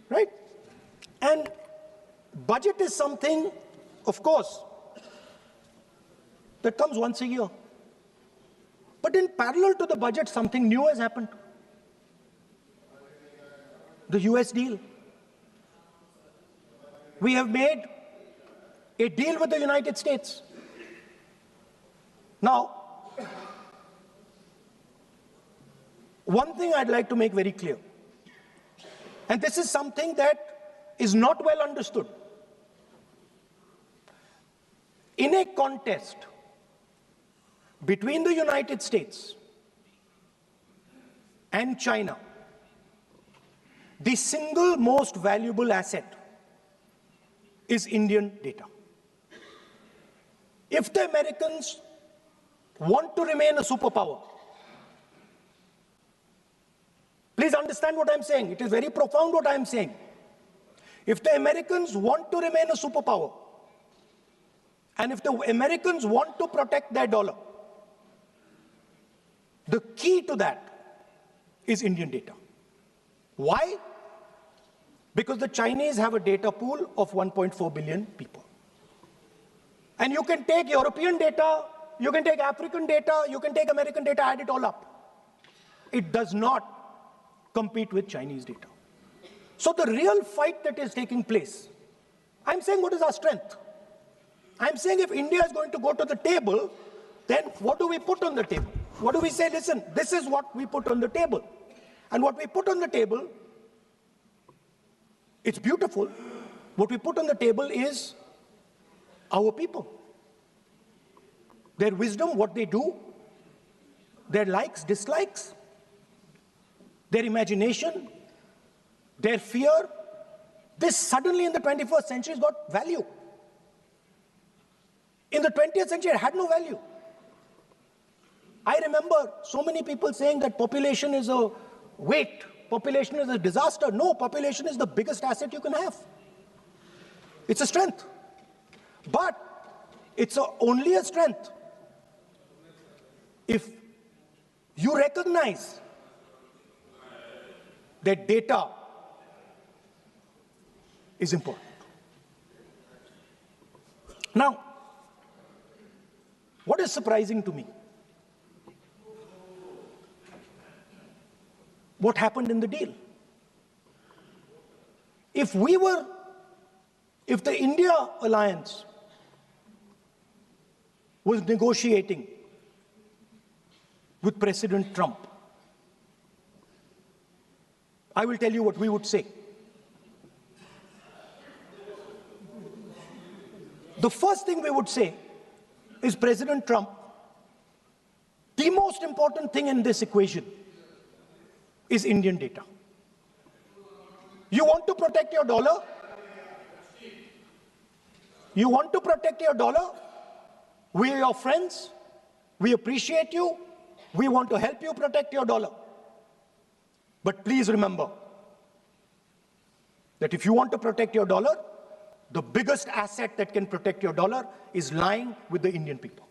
right? And budget is something, of course, that comes once a year. But in parallel to the budget, something new has happened. The US deal. We have made a deal with the United States. Now, one thing I'd like to make very clear, and this is something that is not well understood. In a contest between the United States and China, the single most valuable asset is Indian data. If the Americans want to remain a superpower, please understand what I'm saying. It is very profound what I'm saying. If the Americans want to remain a superpower, and if the Americans want to protect their dollar, the key to that is Indian data. Why? Because the Chinese have a data pool of 1.4 billion people. And you can take European data, you can take African data, you can take American data, add it all up. It does not compete with Chinese data. So the real fight that is taking place, I'm saying what is our strength? I'm saying if India is going to go to the table, then what do we put on the table? What do we say? Listen, this is what we put on the table. And what we put on the table, it's beautiful. What we put on the table is our people. Their wisdom, what they do, their likes, dislikes, their imagination, their fear. This suddenly in the 21st century has got value. In the 20th century, it had no value. I remember so many people saying that population is a weight, population is a disaster. No, population is the biggest asset you can have. It's a strength. But it's only a strength if you recognize that data is important. Now, what is surprising to me? What happened in the deal? If the India alliance was negotiating with President Trump, I will tell you what we would say. The first thing we would say is, President Trump, the most important thing in this equation is Indian data. You want to protect your dollar? You want to protect your dollar? We are your friends. We appreciate you. We want to help you protect your dollar. But please remember that if you want to protect your dollar, the biggest asset that can protect your dollar is lying with the Indian people.